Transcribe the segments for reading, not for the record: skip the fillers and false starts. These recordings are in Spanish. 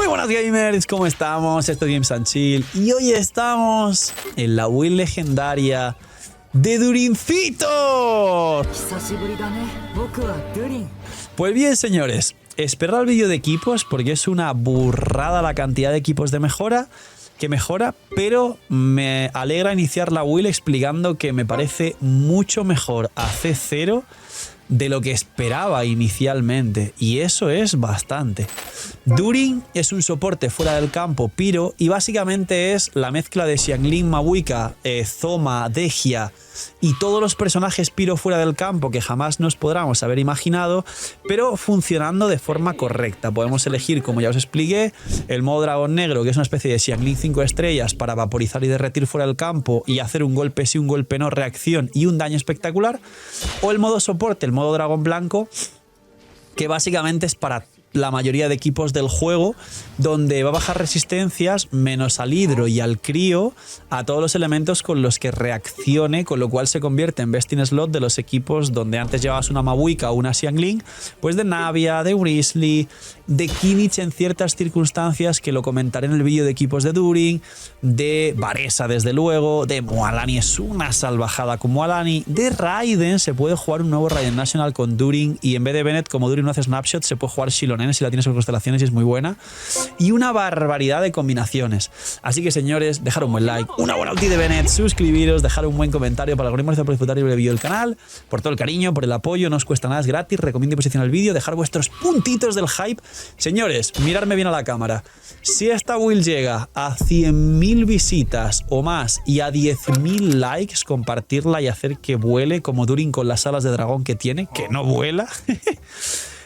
Muy buenas gamers, ¿cómo estamos? Esto es Games and Chill y hoy estamos en la build legendaria de Durincito. Pues bien, señores, esperad el vídeo de equipos porque es una burrada la cantidad de equipos de mejora que mejora, pero me alegra iniciar la build explicando que me parece mucho mejor a C0 de lo que esperaba inicialmente, y eso es bastante. Durin es un soporte fuera del campo Pyro y básicamente es la mezcla de Xiangling, Mavuika, Zoma, Degia y todos los personajes Pyro fuera del campo que jamás nos podríamos haber imaginado, pero funcionando de forma correcta. Podemos elegir, como ya os expliqué, el modo dragón negro, que es una especie de Xiangling 5 estrellas para vaporizar y derretir fuera del campo y hacer un golpe sí, un golpe no, reacción y un daño espectacular, o el modo soporte, el modo dragón blanco, que básicamente es para la mayoría de equipos del juego, donde va a bajar resistencias menos al hidro y al crío a todos los elementos con los que reaccione, con lo cual se convierte en best in slot de los equipos donde antes llevabas una Mavuika o una Xiangling, pues de Navia, de Grizzly, de Kimmich en ciertas circunstancias, que lo comentaré en el vídeo de equipos de Durin, de Varesa desde luego, de Mualani es una salvajada con Mualani, de Raiden se puede jugar un nuevo Raiden National con Durin, y en vez de Bennett, como Durin no hace snapshot, se puede jugar Shilonen si la tienes con constelaciones y es muy buena, y una barbaridad de combinaciones. Así que, señores, dejar un buen like, una buena ulti de Bennett, suscribiros, dejar un buen comentario para el algoritmo por disfrutar el vídeo del canal, por todo el cariño, por el apoyo, no os cuesta nada, es gratis, recomiendo y posicionar el vídeo, dejar vuestros puntitos del hype. Señores, miradme bien a la cámara. Si esta build llega a 100.000 visitas o más y a 10.000 likes, compartirla y hacer que vuele como Durin con las alas de dragón que tiene, que no vuela.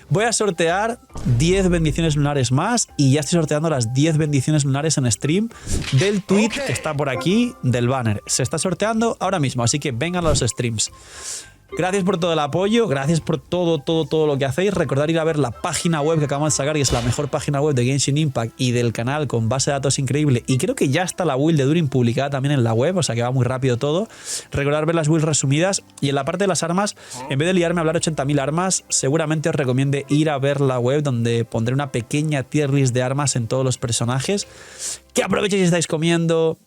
Voy a sortear 10 bendiciones lunares más, y ya estoy sorteando las 10 bendiciones lunares en stream del tweet que está por aquí, del banner. Se está sorteando ahora mismo, así que vengan a los streams. Gracias por todo el apoyo, gracias por todo lo que hacéis. Recordad ir a ver la página web que acabamos de sacar, que es la mejor página web de Genshin Impact y del canal, con base de datos increíble. Y creo que ya está la build de Durin publicada también en la web, o sea que va muy rápido todo. Recordad ver las builds resumidas. Y en la parte de las armas, en vez de liarme a hablar 80.000 armas, seguramente os recomiende ir a ver la web, donde pondré una pequeña tier list de armas en todos los personajes. Que aprovechéis si estáis comiendo.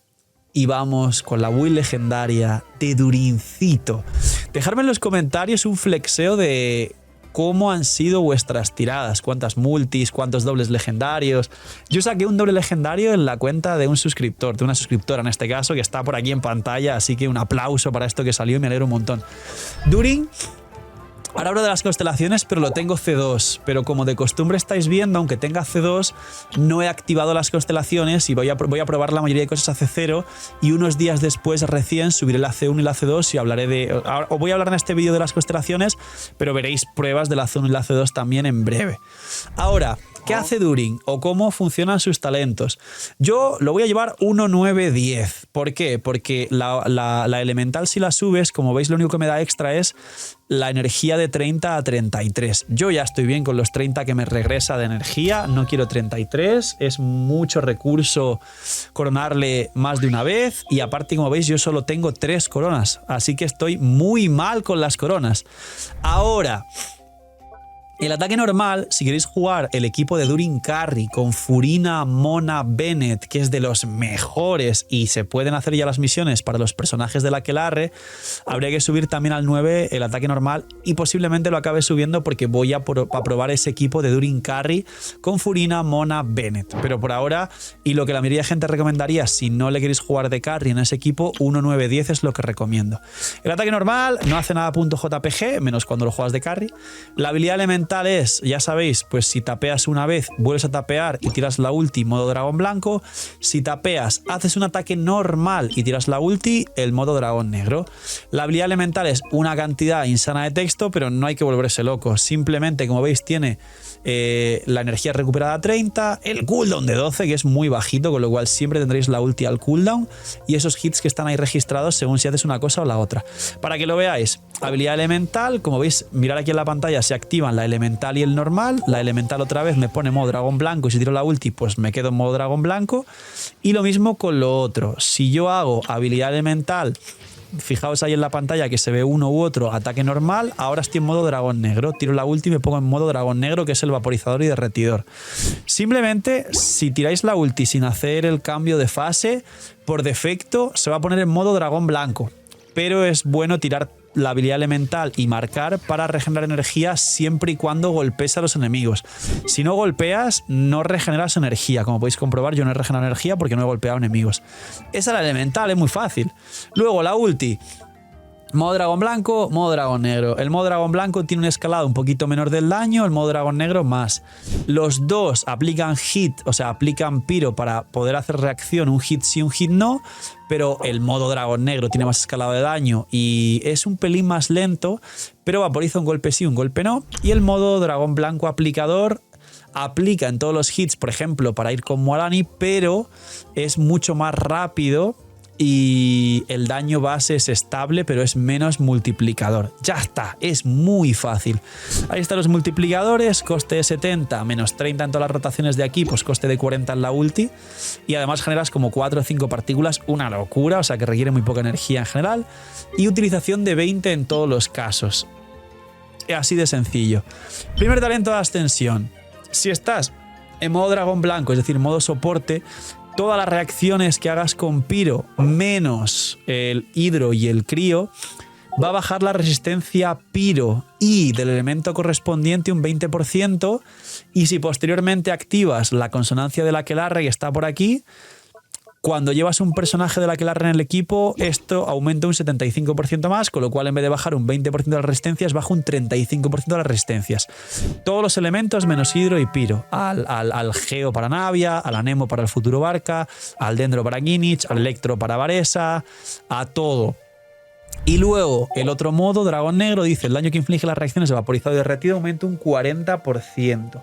Y vamos con la build legendaria de Durincito. Dejadme en los comentarios un flexeo de cómo han sido vuestras tiradas, cuántas multis, cuántos dobles legendarios. Yo saqué un doble legendario en la cuenta de un suscriptor, de una suscriptora en este caso, que está por aquí en pantalla, así que un aplauso para esto que salió y me alegro un montón. Durin, ahora hablo de las constelaciones, pero lo tengo C2. Pero como de costumbre estáis viendo, aunque tenga C2, no he activado las constelaciones y voy a probar la mayoría de cosas a C0, y unos días después recién subiré la C1 y la C2 y hablaré de... Os voy a hablar en este vídeo de las constelaciones, pero veréis pruebas de la C1 y la C2 también en breve. Ahora, ¿qué hace Durin o cómo funcionan sus talentos? Yo lo voy a llevar 1-9-10. ¿Por qué? Porque la elemental, si la subes, como veis, lo único que me da extra es la energía de 30 a 33. Yo ya estoy bien con los 30 que me regresa de energía, no quiero 33, es mucho recurso coronarle más de una vez, y aparte, como veis, yo solo tengo 3 coronas, así que estoy muy mal con las coronas. Ahora, el ataque normal, si queréis jugar el equipo de Durin Carry con Furina, Mona, Bennett, que es de los mejores y se pueden hacer ya las misiones para los personajes de la Aquelarre, habría que subir también al 9 el ataque normal, y posiblemente lo acabe subiendo porque voy a probar ese equipo de Durin Carry con Furina, Mona, Bennett. Pero por ahora, y lo que la mayoría de gente recomendaría si no le queréis jugar de Carry en ese equipo, 1-9-10 es lo que recomiendo. El ataque normal no hace nada .jpg, menos cuando lo juegas de Carry. La habilidad elemental es, ya sabéis, pues si tapeas una vez, vuelves a tapear y tiras la ulti, modo dragón blanco. Si tapeas, haces un ataque normal y tiras la ulti, el modo dragón negro. La habilidad elemental es una cantidad insana de texto, pero no hay que volverse loco. Simplemente, como veis, tiene la energía recuperada a 30, el cooldown de 12, que es muy bajito, con lo cual siempre tendréis la ulti al cooldown, y esos hits que están ahí registrados según si haces una cosa o la otra. Para que lo veáis, habilidad elemental, como veis, mirad aquí en la pantalla, se activan la elemental y el normal. La elemental otra vez me pone modo dragón blanco, y si tiro la ulti pues me quedo en modo dragón blanco, y lo mismo con lo otro. Si yo hago habilidad elemental fijaos ahí en la pantalla que se ve uno u otro, ataque normal. Ahora estoy en modo dragón negro. Tiro la ulti y me pongo en modo dragón negro, que es el vaporizador y derretidor. Simplemente, si tiráis la ulti sin hacer el cambio de fase, por defecto se va a poner en modo dragón blanco. Pero es bueno tirar la habilidad elemental y marcar para regenerar energía siempre y cuando golpees a los enemigos. Si no golpeas, no regeneras energía. Como podéis comprobar, yo no he regenerado energía porque no he golpeado enemigos. Esa es la elemental, es muy fácil. Luego la ulti. Modo dragón blanco, modo dragón negro. El modo dragón blanco tiene un escalado un poquito menor del daño, el modo dragón negro más. Los dos aplican hit, o sea, aplican piro para poder hacer reacción, un hit sí, un hit no, pero el modo dragón negro tiene más escalado de daño y es un pelín más lento, pero vaporiza un golpe sí, un golpe no. Y el modo dragón blanco aplicador aplica en todos los hits, por ejemplo, para ir con Mualani, pero es mucho más rápido. Y el daño base es estable, pero es menos multiplicador. Ya está, es muy fácil. Ahí están los multiplicadores, coste de 70, menos 30 en todas las rotaciones de aquí, pues coste de 40 en la ulti. Y además generas como 4 o 5 partículas, una locura, o sea que requiere muy poca energía en general. Y utilización de 20 en todos los casos. Así de sencillo. Primer talento de ascensión. Si estás en modo dragón blanco, es decir, modo soporte, todas las reacciones que hagas con Piro menos el Hidro y el Crío va a bajar la resistencia Piro y del elemento correspondiente un 20%, y si posteriormente activas la consonancia del aquelarre que está por aquí, cuando llevas un personaje del aquelarre en el equipo, esto aumenta un 75% más, con lo cual en vez de bajar un 20% de las resistencias, baja un 35% de las resistencias. Todos los elementos menos Hidro y Piro. Al Geo para Navia, al Anemo para el futuro Barca, al Dendro para Ginich, al Electro para Varesa, a todo. Y luego el otro modo, dragón negro, dice el daño que inflige las reacciones de vaporizado y derretido aumenta un 40%.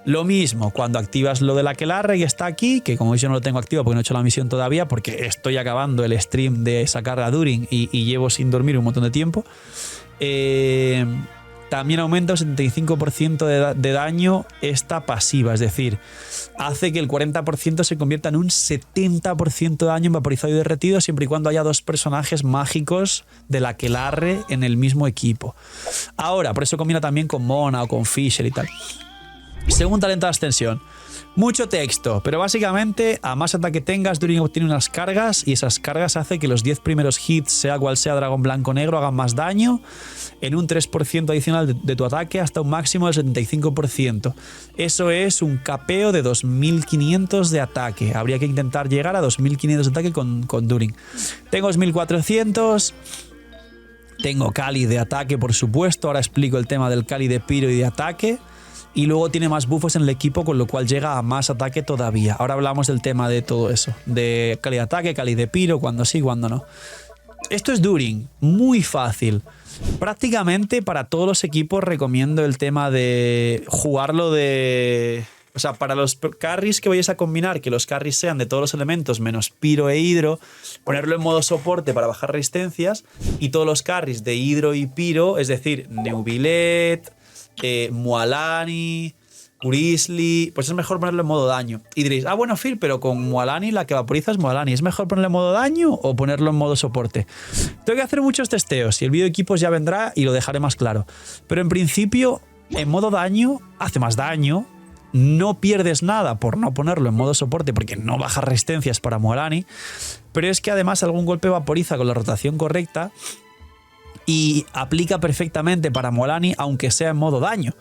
Lo mismo cuando activas lo del aquelarre que está aquí, que como veis yo no lo tengo activo porque no he hecho la misión todavía, porque estoy acabando el stream de sacar a Durin y llevo sin dormir un montón de tiempo. También aumenta un 75% de daño esta pasiva, es decir, hace que el 40% se convierta en un 70% de daño en vaporizado y derretido, siempre y cuando haya dos personajes mágicos del aquelarre en el mismo equipo. Ahora, por eso combina también con Mona o con Fisher y tal. Según talento de ascensión. Mucho texto, pero básicamente a más ataque tengas, Durin obtiene unas cargas y esas cargas hacen que los 10 primeros hits, sea cual sea dragón blanco o negro, hagan más daño en un 3% adicional de tu ataque hasta un máximo del 75%. Eso es un capeo de 2500 de ataque. Habría que intentar llegar a 2500 de ataque con Durin. Tengo 2400. Tengo Cali de ataque, por supuesto. Ahora explico el tema del Cali de Piro y de ataque. Y luego tiene más buffos en el equipo, con lo cual llega a más ataque todavía. Ahora hablamos del tema de todo eso. De Cali de ataque, Cali de Piro, cuando sí, cuando no. Esto es Durin, muy fácil. Prácticamente para todos los equipos recomiendo el tema de jugarlo de... O sea, para los carries que vayáis a combinar, que los carries sean de todos los elementos menos Piro e Hidro, ponerlo en modo soporte para bajar resistencias, y todos los carries de Hidro y Piro, es decir, Neuvillet, Mualani, Grizzly, pues es mejor ponerlo en modo daño. Y diréis, bueno, Phil, pero con Mualani la que vaporiza es Mualani, ¿es mejor ponerlo en modo daño o ponerlo en modo soporte? Tengo que hacer muchos testeos y el vídeo de equipos ya vendrá y lo dejaré más claro. Pero en principio, en modo daño, hace más daño. No pierdes nada por no ponerlo en modo soporte porque no baja resistencias para Mualani, pero es que además algún golpe vaporiza con la rotación correcta y aplica perfectamente para Mualani, aunque sea en modo daño.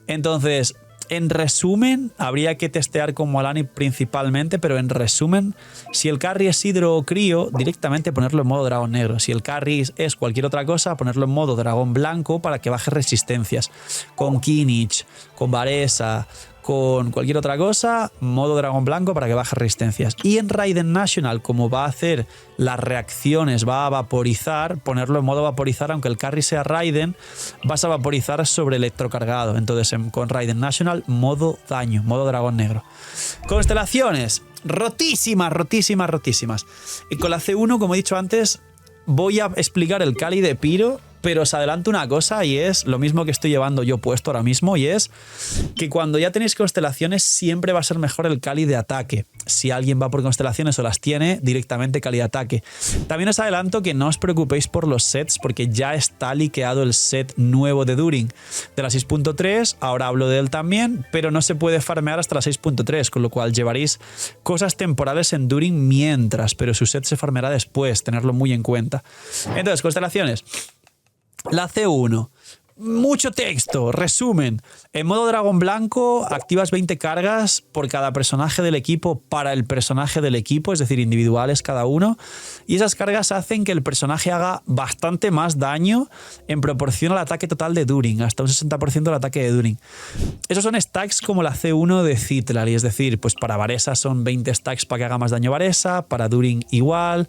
Entonces, en resumen, habría que testear con Mualani principalmente, pero en resumen, si el carry es Hidro o Crío, directamente ponerlo en modo dragón negro. Si el carry es cualquier otra cosa, ponerlo en modo dragón blanco para que baje resistencias. Con Ginich, con Varesa, con cualquier otra cosa, modo dragón blanco para que baje resistencias. Y en Raiden National, como va a hacer las reacciones, va a vaporizar, ponerlo en modo vaporizar, aunque el carry sea Raiden, vas a vaporizar sobre electrocargado. Entonces con Raiden National, modo daño, modo dragón negro. Constelaciones, rotísimas, rotísimas, rotísimas. Y con la C1, como he dicho antes, voy a explicar el Cali de Piro pero os adelanto una cosa y es lo mismo que estoy llevando yo puesto ahora mismo, y es que cuando ya tenéis constelaciones siempre va a ser mejor el Kali de ataque. Si alguien va por constelaciones o las tiene, directamente Kali de ataque. También os adelanto que no os preocupéis por los sets porque ya está liqueado el set nuevo de Durin de la 6.3, ahora hablo de él también, pero no se puede farmear hasta la 6.3, con lo cual llevaréis cosas temporales en Durin mientras, pero su set se farmeará después, tenerlo muy en cuenta. Entonces, constelaciones. La C1. Mucho texto, resumen. En modo dragón blanco activas 20 cargas por cada personaje del equipo para el personaje del equipo, es decir, individuales cada uno. Y esas cargas hacen que el personaje haga bastante más daño en proporción al ataque total de Durin, hasta un 60% del ataque de Durin. Esos son stacks como la C1 de Citlali, es decir, pues para Varesa son 20 stacks para que haga más daño Varesa, para Durin igual,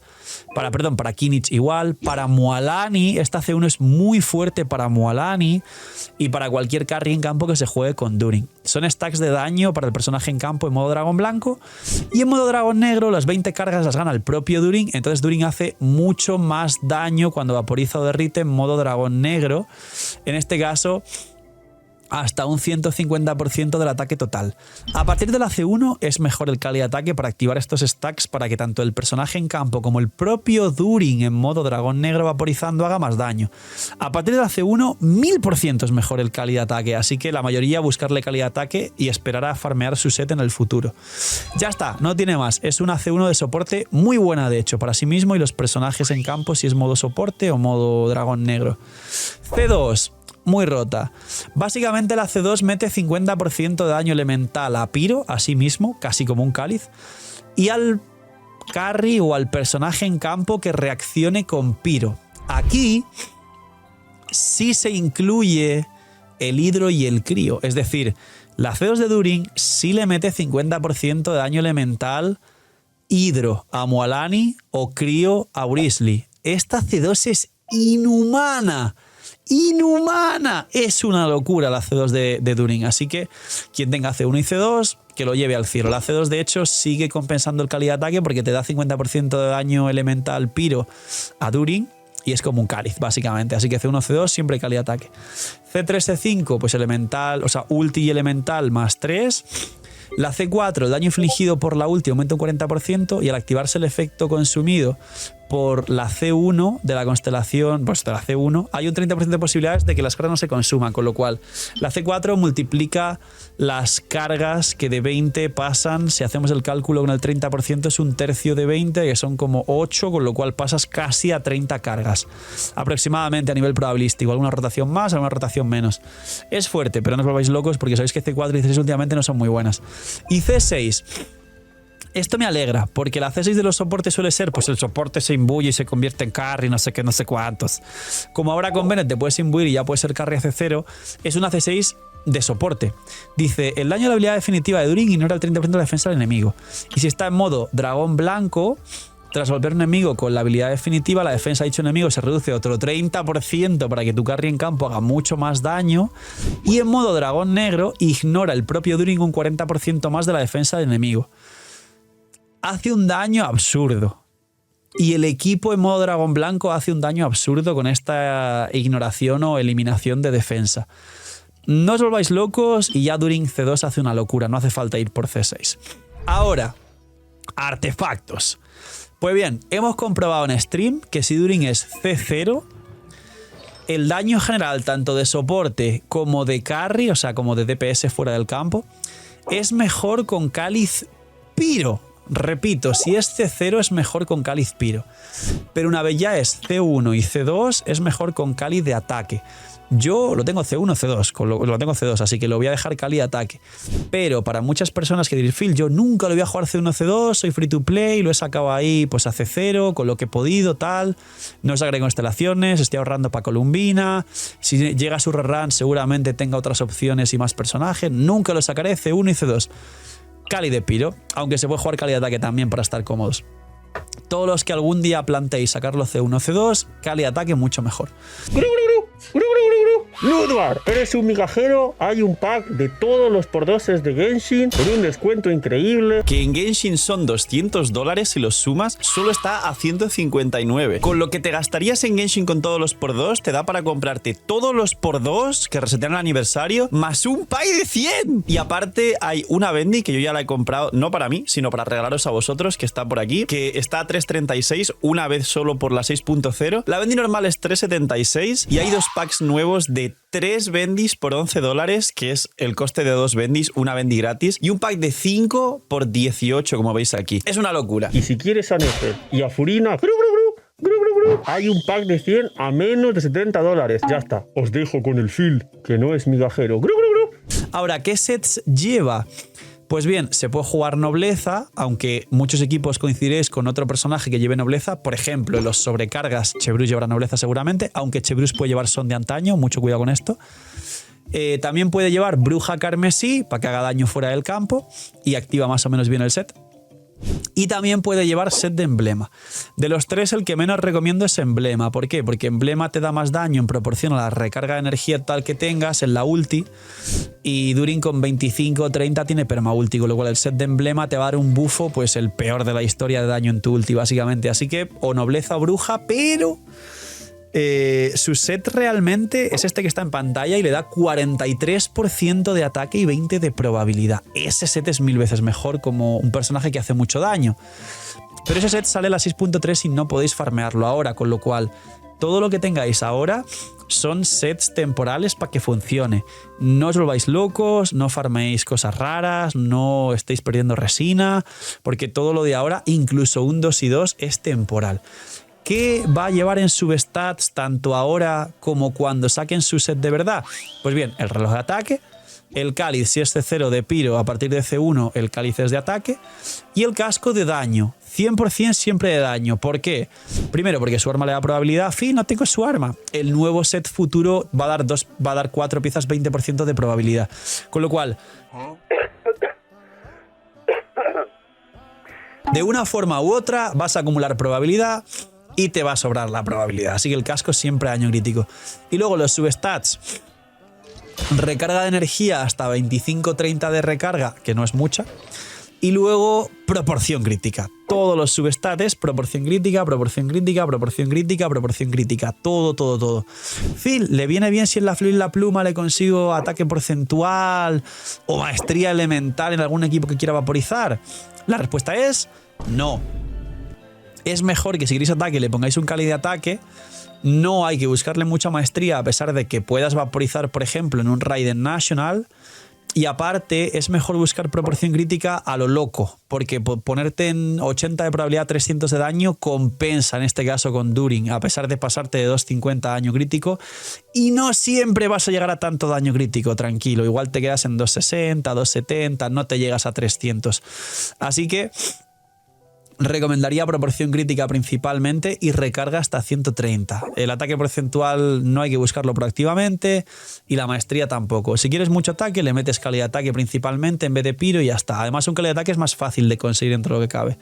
para Kinich igual, para Mualani, esta C1 es muy fuerte para Mualani y para cualquier carry en campo que se juegue con Durin. Son stacks de daño para el personaje en campo en modo dragón blanco, y en modo dragón negro las 20 cargas las gana el propio Durin, entonces Durin hace mucho más daño cuando vaporiza o derrite en modo dragón negro, en este caso hasta un 150% del ataque total. A partir de la C1 es mejor el Kali ataque para activar estos stacks para que tanto el personaje en campo como el propio Durin en modo dragón negro vaporizando haga más daño. A partir de la C1 1000% es mejor el Kali ataque, así que la mayoría buscarle Kali ataque y esperar a farmear su set en el futuro. Ya está, no tiene más, es una C1 de soporte muy buena de hecho para sí mismo y los personajes en campo si es modo soporte o modo dragón negro. C2. Muy rota. Básicamente la C2 mete 50% de daño elemental a Pyro, a sí mismo, casi como un cáliz, y al carry o al personaje en campo que reaccione con Pyro. Aquí sí se incluye el hidro y el crío, es decir, la C2 de Durin sí le mete 50% de daño elemental hidro a Mualani o crío a Wriothesley. Esta C2 es inhumana. ¡Inhumana! Es una locura la C2 de Durin, así que quien tenga C1 y C2 que lo lleve al cielo. La C2 de hecho sigue compensando el Kali de ataque porque te da 50% de daño elemental Pyro a Durin y es como un cáliz básicamente, así que C1, C2 siempre Kali de ataque. C3, C5 pues elemental, o sea ulti y elemental más 3. La C4, el daño infligido por la ulti aumenta un 40% y al activarse el efecto consumido por la C1 de la constelación, pues de la C1, hay un 30% de posibilidades de que las cargas no se consuman, con lo cual la C4 multiplica las cargas que de 20 pasan, si hacemos el cálculo con el 30% es un tercio de 20, que son como 8, con lo cual pasas casi a 30 cargas, aproximadamente a nivel probabilístico, alguna rotación más, alguna rotación menos. Es fuerte, pero no os volváis locos porque sabéis que C4 y C6 últimamente no son muy buenas. Y C6... Esto me alegra, porque la C6 de los soportes suele ser, pues el soporte se imbuye y se convierte en carry, no sé qué, no sé cuántos. Como ahora con Bennett te puedes imbuir y ya puedes ser carry a C0, es una C6 de soporte. Dice, el daño de la habilidad definitiva de Durin ignora el 30% de la defensa del enemigo. Y si está en modo dragón blanco, tras golpear un enemigo con la habilidad definitiva, la defensa de dicho enemigo se reduce otro 30% para que tu carry en campo haga mucho más daño. Y en modo dragón negro, ignora el propio Durin un 40% más de la defensa del enemigo. Hace un daño absurdo. Y el equipo en modo dragón blanco hace un daño absurdo con esta ignoración o eliminación de defensa. No os volváis locos y ya Durin C2 hace una locura, no hace falta ir por C6. Ahora, artefactos. Pues bien, hemos comprobado en stream que si Durin es C0, el daño general tanto de soporte como de carry, o sea, como de DPS fuera del campo, es mejor con Cáliz Pyro. Repito, si es C0 es mejor con Cáliz Pyro, pero una vez ya es C1 y C2 es mejor con Cáliz de ataque. Yo lo tengo C1, C2, lo tengo C2, así que lo voy a dejar Cáliz de ataque. Pero para muchas personas que diréis, Phil, yo nunca lo voy a jugar C1, C2, soy free to play, lo he sacado ahí pues a C0, con lo que he podido, tal, no sacaré constelaciones, estoy ahorrando para Columbina, si llega a su rerun seguramente tenga otras opciones y más personajes, nunca lo sacaré C1 y C2. Kali de Pyro, aunque se puede jugar Kali de ataque también para estar cómodos. Todos los que algún día planteéis sacarlo C1 C2, Kali de ataque mucho mejor. Ludwig, ¿eres un migajero? Hay un pack de todos los por doses de Genshin con un descuento increíble. Que en Genshin son $200 si los sumas, solo está a 159. Con lo que te gastarías en Genshin con todos los por 2, te da para comprarte todos los por 2 que resetean el aniversario, más un pack de 100. Y aparte hay una Bendy que yo ya la he comprado, no para mí, sino para regalaros a vosotros, que está por aquí, que está a 3.36, una vez solo por la 6.0. La Bendy normal es 3.76 y hay dos packs nuevos de 3 Bendis por $11, que es el coste de 2 Bendis, una Bendy gratis, y un pack de 5 por 18, como veis aquí. Es una locura. Y si quieres a Nefer y a Furina, hay un pack de 100 a menos de $70. Ya está. Os dejo con el Phil, que no es migajero. Ahora, ¿qué sets lleva? Pues bien, se puede jugar nobleza, aunque muchos equipos coincidiréis con otro personaje que lleve nobleza. Por ejemplo, en los sobrecargas, Chevreuse llevará nobleza seguramente, aunque Chevreuse puede llevar son de antaño, mucho cuidado con esto. También puede llevar bruja carmesí para que haga daño fuera del campo y activa más o menos bien el set. Y también puede llevar set de emblema. De los tres, el que menos recomiendo es emblema. ¿Por qué? Porque emblema te da más daño en proporción a la recarga de energía tal que tengas en la ulti. Y Durin con 25 o 30 tiene perma ulti, con lo cual el set de emblema te va a dar un bufo, pues el peor de la historia de daño en tu ulti, básicamente. Así que o nobleza o bruja, pero su set realmente es este que está en pantalla y le da 43% de ataque y 20% de probabilidad. Ese set es 1000 veces mejor como un personaje que hace mucho daño. Pero ese set sale a la 6.3 y no podéis farmearlo ahora, con lo cual todo lo que tengáis ahora son sets temporales para que funcione. No os volváis locos, no farméis cosas raras, no estéis perdiendo resina, porque todo lo de ahora, incluso un 2 y 2, es temporal. ¿Qué va a llevar en substats tanto ahora como cuando saquen su set de verdad? Pues bien, el reloj de ataque, el cáliz si es C0 de Piro, a partir de C1 el cáliz es de ataque, y el casco de daño, 100% siempre de daño. ¿Por qué? Primero, porque su arma le da probabilidad. Fin, no tengo su arma. El nuevo set futuro va a dar 4 piezas, 20% de probabilidad. Con lo cual, de una forma u otra vas a acumular probabilidad y te va a sobrar la probabilidad. Así que el casco siempre daño crítico. Y luego los substats. Recarga de energía hasta 25-30 de recarga, que no es mucha. Y luego proporción crítica. Todos los substats, proporción crítica, proporción crítica, proporción crítica, proporción crítica. Todo. Phil, ¿le viene bien si en la flor y la pluma le consigo ataque porcentual o maestría elemental en algún equipo que quiera vaporizar? La respuesta es no. Es mejor que si queréis ataque le pongáis un cáliz de ataque. No hay que buscarle mucha maestría a pesar de que puedas vaporizar, por ejemplo, en un Raiden National. Y aparte es mejor buscar proporción crítica a lo loco, porque ponerte en 80 de probabilidad, 300 de daño compensa en este caso con Durin, a pesar de pasarte de 250 a daño crítico. Y no siempre vas a llegar a tanto daño crítico, tranquilo. Igual te quedas en 260, 270, no te llegas a 300. Así que recomendaría proporción crítica principalmente y recarga hasta 130. El ataque porcentual no hay que buscarlo proactivamente y la maestría tampoco. Si quieres mucho ataque, le metes calidad de ataque principalmente en vez de Piro y ya está. Además, un calidad de ataque es más fácil de conseguir dentro de lo que cabe.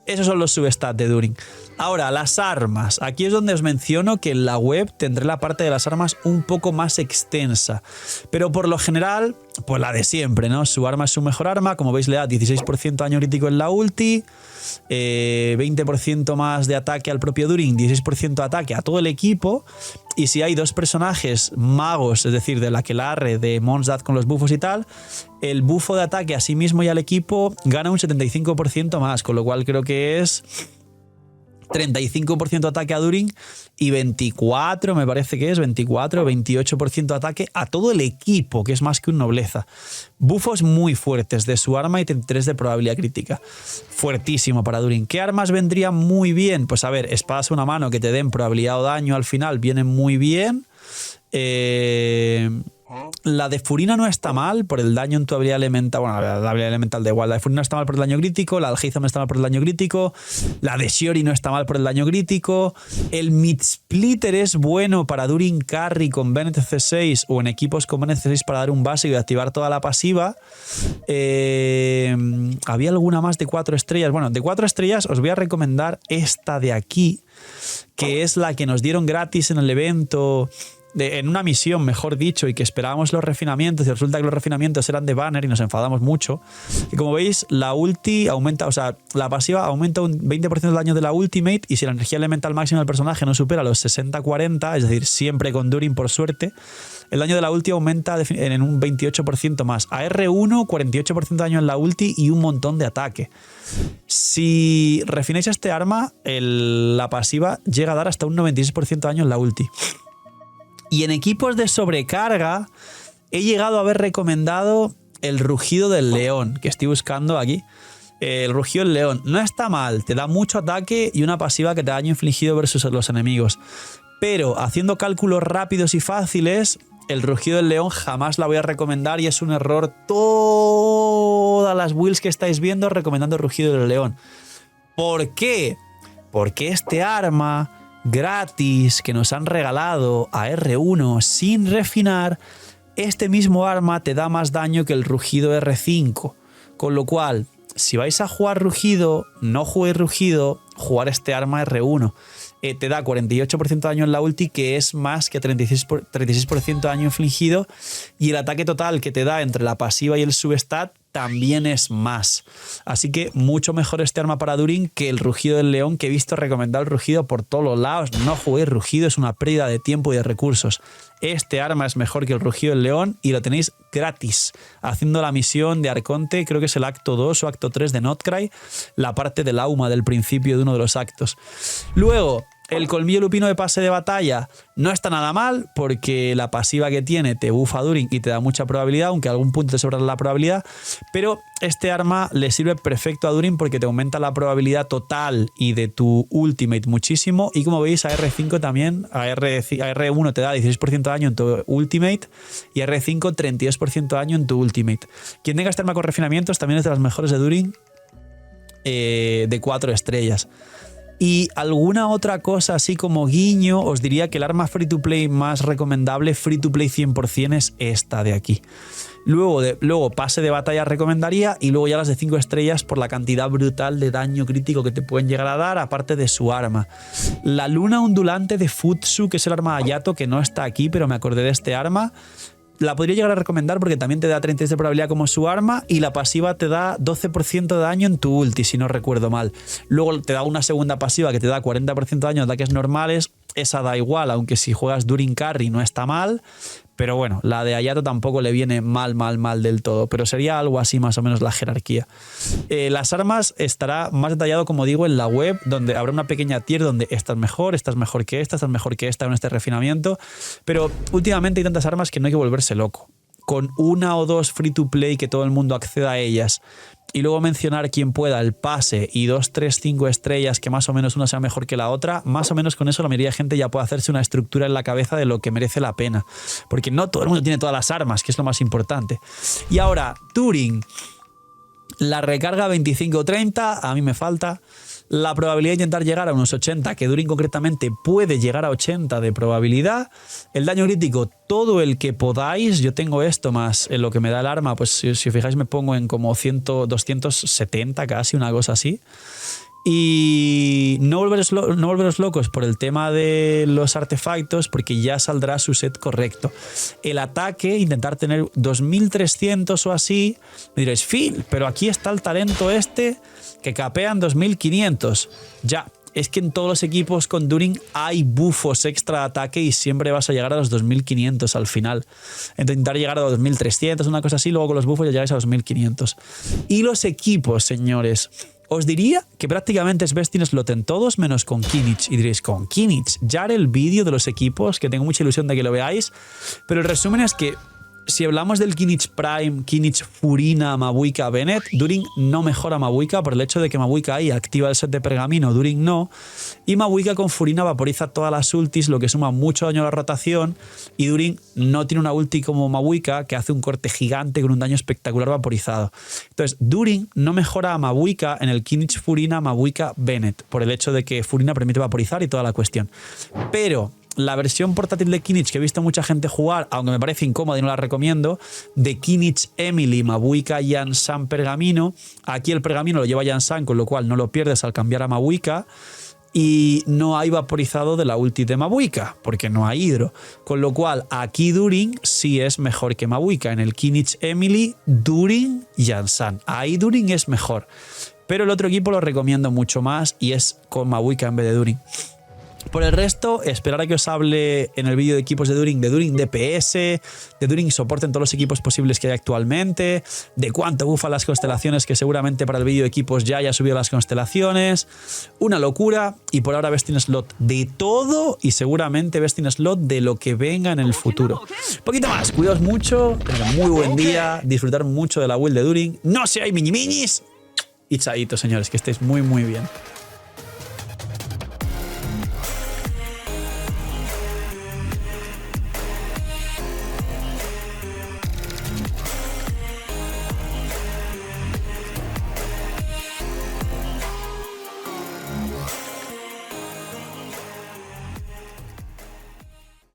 Esos son los substats de Durin. Ahora, las armas. Aquí es donde os menciono que en la web tendré la parte de las armas un poco más extensa. Pero por lo general, pues la de siempre, ¿no? Su arma es su mejor arma. Como veis, le da 16% daño crítico en la ulti, 20% más de ataque al propio Durin, 16% de ataque a todo el equipo. Y si hay dos personajes magos, es decir, de la Aquelarre, de Monsdad con los bufos y tal, el bufo de ataque a sí mismo y al equipo gana un 75% más, con lo cual creo que es 35% de ataque a Durin y 24, me parece que es 24 o 28% de ataque a todo el equipo, que es más que un nobleza. Bufos muy fuertes de su arma y 33 de probabilidad crítica. Fuertísimo para Durin. ¿Qué armas vendrían muy bien? Pues a ver, espadas a una mano que te den probabilidad o daño al final vienen muy bien. La de Furina no está mal por el daño en tu habilidad elemental. Bueno, la habilidad elemental da igual. La de Furina está mal por el daño crítico. La de Algeizam está mal por el daño crítico. La de Shiori no está mal por el daño crítico. El Mid-Splitter es bueno para Durin Carry con Bennett C6 o en equipos con Bennett C6 para dar un básico y activar toda la pasiva. Había alguna más de 4 estrellas. Bueno, de 4 estrellas os voy a recomendar esta de aquí, que es la que nos dieron gratis en el evento en una misión, mejor dicho, y que esperábamos los refinamientos y resulta que los refinamientos eran de banner y nos enfadamos mucho. Y como veis, la ulti aumenta, o sea, la pasiva aumenta un 20% del daño de la ultimate y si la energía elemental máxima del personaje no supera los 60-40, es decir, siempre con Durin por suerte, el daño de la ulti aumenta en un 28% más. A R1, 48% de daño en la ulti y un montón de ataque. Si refináis este arma, la pasiva llega a dar hasta un 96% de daño en la ulti. Y en equipos de sobrecarga he llegado a haber recomendado el rugido del león, que estoy buscando aquí. El rugido del león no está mal, te da mucho ataque y una pasiva que te da daño infligido versus los enemigos. Pero haciendo cálculos rápidos y fáciles, el rugido del león jamás la voy a recomendar y es un error todas las builds que estáis viendo recomendando el rugido del león. ¿Por qué? Porque este arma gratis que nos han regalado a R1 sin refinar, este mismo arma te da más daño que el rugido R5. Con lo cual, si vais a jugar rugido, no juguéis rugido, jugar este arma R1. Te da 48% de daño en la ulti, que es más que 36% de daño infligido, y el ataque total que te da entre la pasiva y el substat también es más. Así que mucho mejor este arma para Durin que el rugido del león, que he visto recomendar el rugido por todos los lados. No juguéis rugido, es una pérdida de tiempo y de recursos. Este arma es mejor que el rugido del león y lo tenéis gratis, haciendo la misión de Arconte, creo que es el acto 2 o acto 3 de Notcry, la parte del Auma del principio de uno de los actos. Luego, el colmillo lupino de pase de batalla no está nada mal porque la pasiva que tiene te buffa a Durin y te da mucha probabilidad, aunque a algún punto te sobra la probabilidad, pero este arma le sirve perfecto a Durin porque te aumenta la probabilidad total y de tu ultimate muchísimo, y como veis a R5 también, a R1 te da 16% de daño en tu ultimate y a R5 32% de daño en tu ultimate. Quien tenga este arma con refinamientos también es de las mejores de Durin, de 4 estrellas. Y alguna otra cosa así como guiño, os diría que el arma free to play más recomendable, free to play 100%, es esta de aquí. Luego pase de batalla recomendaría, y luego ya las de 5 estrellas por la cantidad brutal de daño crítico que te pueden llegar a dar, aparte de su arma. La luna ondulante de Futsu, que es el arma de Hayato, que no está aquí, pero me acordé de este arma. La podría llegar a recomendar porque también te da 36 de probabilidad como su arma y la pasiva te da 12% de daño en tu ulti, si no recuerdo mal. Luego te da una segunda pasiva que te da 40% de daño en ataques normales. Esa da igual, aunque si juegas Durin Carry no está mal. Pero bueno, la de Hayato tampoco le viene mal del todo. Pero sería algo así más o menos la jerarquía. Las armas estará más detallado, como digo, en la web, donde habrá una pequeña tier donde esta es mejor que esta es mejor que esta en este refinamiento. Pero últimamente hay tantas armas que no hay que volverse loco. Con una o dos free to play que todo el mundo acceda a ellas, y luego mencionar quien pueda el pase y 2, 3, 5 estrellas que más o menos una sea mejor que la otra, más o menos con eso la mayoría de gente ya puede hacerse una estructura en la cabeza de lo que merece la pena, porque no todo el mundo tiene todas las armas, que es lo más importante. Y ahora, Durin, la recarga 25-30, a mí me falta. La probabilidad de intentar llegar a unos 80, que Durin concretamente puede llegar a 80 de probabilidad. El daño crítico, todo el que podáis. Yo tengo esto más en lo que me da el arma, pues si os fijáis me pongo en como 270 casi, una cosa así. Y no volveros locos por el tema de los artefactos, porque ya saldrá su set correcto. El ataque, intentar tener 2300 o así. Me diréis, Phil, pero aquí está el talento este que capean 2500. Ya, es que en todos los equipos con Durin hay buffos extra de ataque y siempre vas a llegar a los 2500 al final. Intentar llegar a los 2300, una cosa así, luego con los buffos ya llegáis a los 2500. Y los equipos, señores, os diría que prácticamente es best in slot en todos, menos con Kimmich. Y diréis, ¿con Kimmich? Ya haré el vídeo de los equipos, que tengo mucha ilusión de que lo veáis. Pero el resumen es que si hablamos del Kimmich Prime, Kimmich Furina, Mabuika, Bennett, Durin no mejora a Mabuika por el hecho de que Mabuika ahí activa el set de pergamino, Durin no. Y Mabuika con Furina vaporiza todas las ultis, lo que suma mucho daño a la rotación. Y Durin no tiene una ulti como Mabuika, que hace un corte gigante con un daño espectacular vaporizado. Entonces, Durin no mejora a Mabuika en el Kimmich Furina, Mabuika, Bennett, por el hecho de que Furina permite vaporizar y toda la cuestión. Pero la versión portátil de Kimmich, que he visto mucha gente jugar, aunque me parece incómoda y no la recomiendo, de Kimmich Emily, Mabuika, Yansan, Pergamino. Aquí el pergamino lo lleva Yansan, con lo cual no lo pierdes al cambiar a Mabuika. y no hay vaporizado de la ulti de Mabuika, porque no hay hidro. Con lo cual, aquí Durin sí es mejor que Mabuika. En el Kinich Emily, Durin y Ansan. Ahí Durin es mejor. Pero el otro equipo lo recomiendo mucho más y es con Mabuika en vez de Durin. Por el resto, esperar a que os hable en el vídeo de equipos de Durin DPS, de Durin soporte en todos los equipos posibles que hay actualmente, de cuánto bufa las constelaciones, que seguramente para el vídeo de equipos ya haya subido las constelaciones. Una locura. Y por ahora Best in Slot de todo y seguramente Best in Slot de lo que venga en el futuro. Un poquito más, cuidaos mucho, tengan muy buen día, disfrutar mucho de la build de Durin. No seáis miñimiñis y chaito, señores, que estéis muy muy bien.